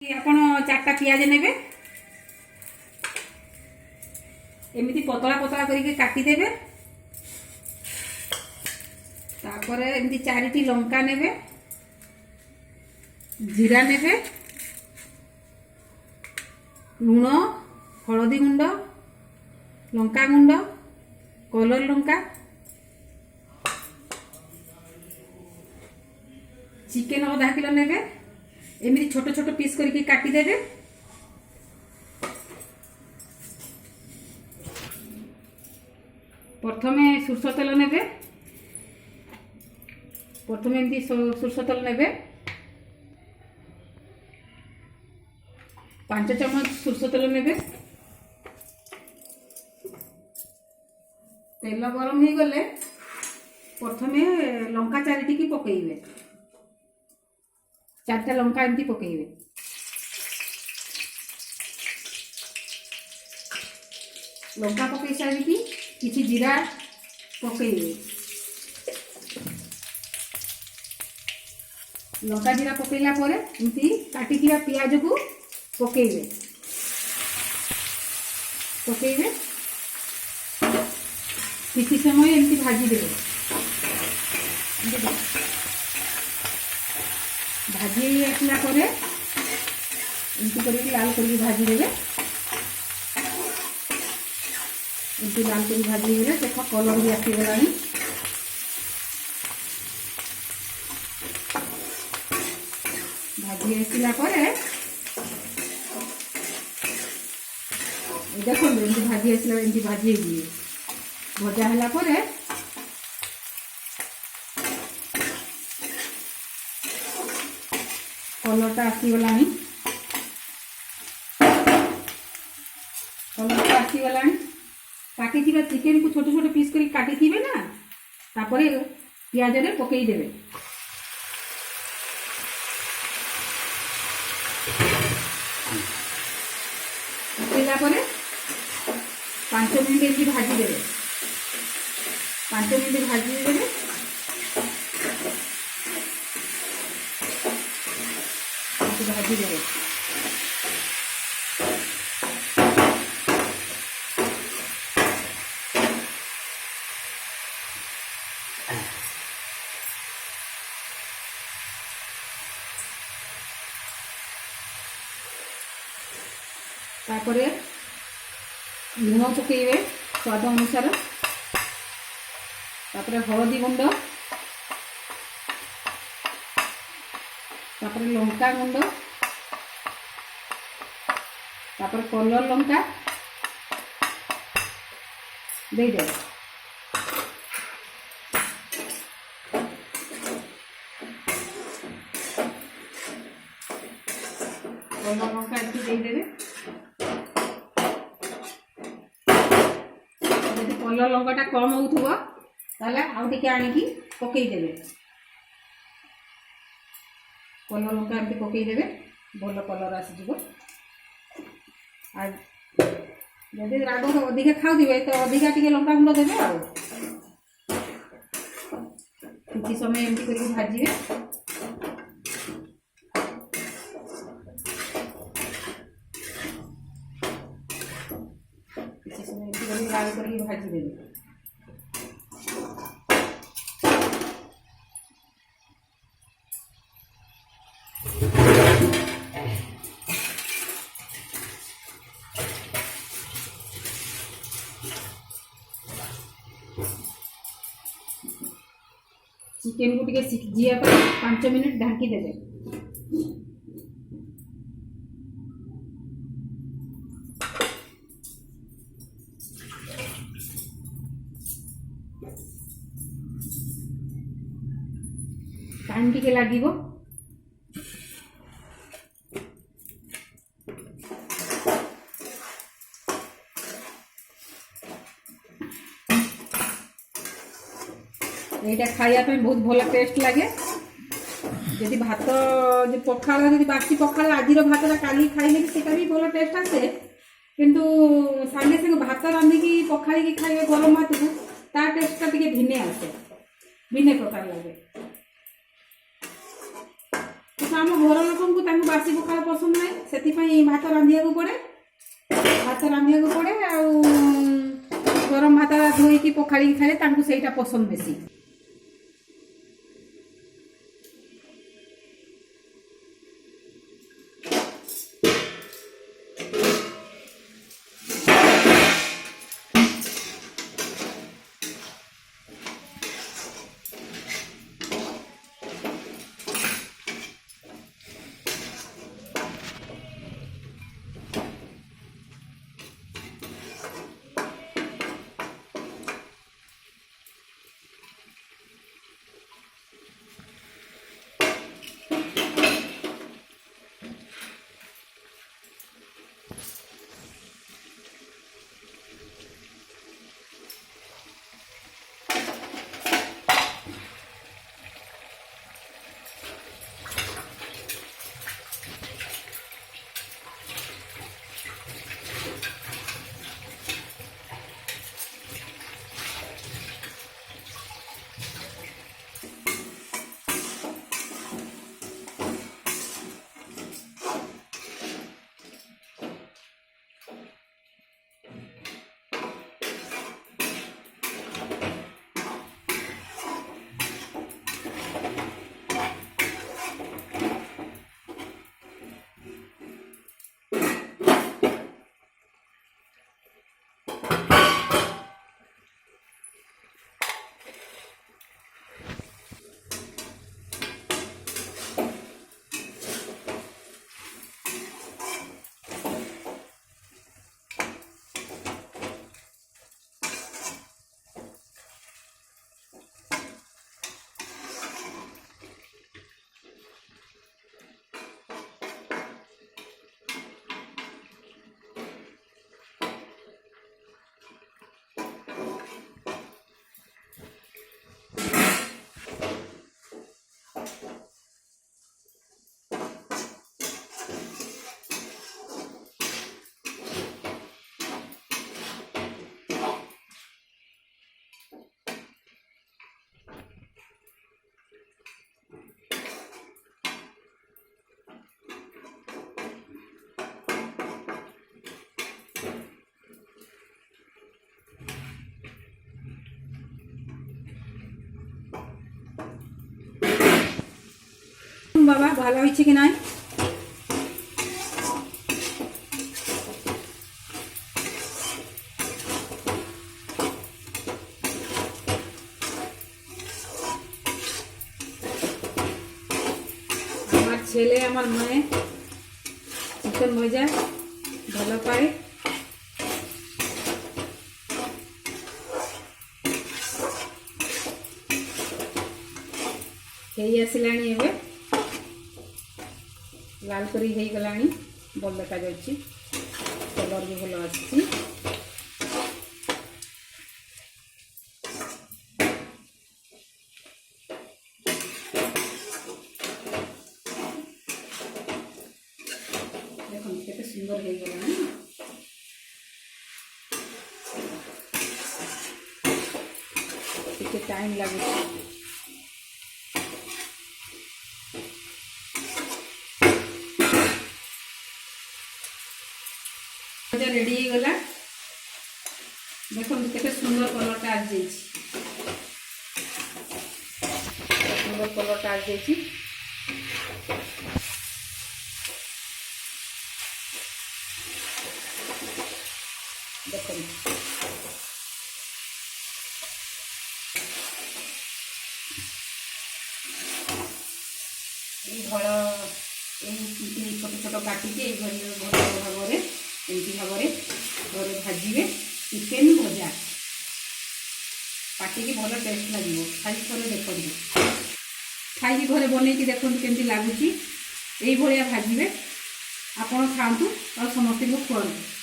ଆପଣ 4टा ପିଆଜ ନେବେ, एमती पतला पतला करके काटिदेवे। तापर एमती 4टी लंका नेबे, जीरा नेबे, लुण, हलदी गुंड, लंका गुंड, कलर लंका, चिकेन आधा किलो नेबे। एमती छोट छोट पीस करके काटिदेवे। प्रथमे सोरष तेल नेबे, प्रथमे एमती सोरष तेल नेबे 5 चम्मच सोरष तेल नेबे। तेल गरम हो गले प्रथमे लंका 4टी की पकेइबे। 4टा लंका एमती पकेइबे। लंका पकई सारी किसी जीरा पकेइबे। लंका जीरा पकेइला परे एमती काटिथिया पियाज को पकेइबे। किसी समय एमती भाजी देबे। भाजी आसला परे एमती करके लाल करके भाजी देबे। एमती लाल कर भाजी गले देख कलर भी आसीगला। भाजी आसला देखो एमती भाजी आसला एमती भाजी भजा है कलरटा आसीगला। कलरटा आसीगला। काटी चिकेन को छोटे छोटे पीस कर काटी थी ना, तापर पियाज रे पकई देवे। पकईला 5 मिनट एमती भाजी देवे। 5 मिनट भाजी देवे। भाजी देवे। तापरे लुण पकेइबे स्वाद अनुसार। तापरे हलदी गुंड, तापरे लंका गुंड, तापरे कलर लंका दे दे। कलर लंका एमती दे देबे। कलर लंकाटा कम होउथबो ताले आउ टिके आनिकी पकई देबे। कलर लंका एमती पकई देबे, भल कलर आसी जिवो। आ जदि राग अधिका खाउदिबे तो अधिका टिके लंका गुंड देबे। आ किछि समय एमती करके भाजिबे। किछि समय एमती करके लाल करके भाजी देबे। चिकेन को टिके सिझिया 5 मिनट ढांकी देबे। टाइम टिके लागिबो। एटा खाया पे बहुत भल टेस्ट लगे। जदि भात जो पखाल जदि बासी पखाल आज भातटा काली खाइले सेटा भी भल टेस्ट आसे। किंतु सागे सागे भात रांधिकी पखाई खाइबे गरम भात को ता टेस्टटा टिके भिन्ने आसे, भिन्ने प्रकार लगे। आम घर लोक बासी पखाल पसंद ना से भात रांधिया पड़े भात रांधिया पड़े गरम भात धोईकी पखाड़ी खाले से पसंद बेसी। बाबा ভালো হয়েছে কি নাই আমার ছেলে আমার মায়ে চিকেন ভজা ভালো পায় এই আসিলানি এবে लाल करी हो गला भल देखा कलर भी भल आसी देखो केते सुंदर हो गला टिके टाइम लगे रेडी हो गला देखो केते सुंदर कलरटा आ जाई सुंदर कलरटा आ जाई देखो घर छोट छोट काटिके भाव में एमती भाव में घरे भाजिए चिकेन भजा पाटिकी भल टेस्ट लगे खाली थे देखते खाई घरे बनई देखते केमती लगुच ये भाजिए आपण खातु और समस्त को खुआंतु।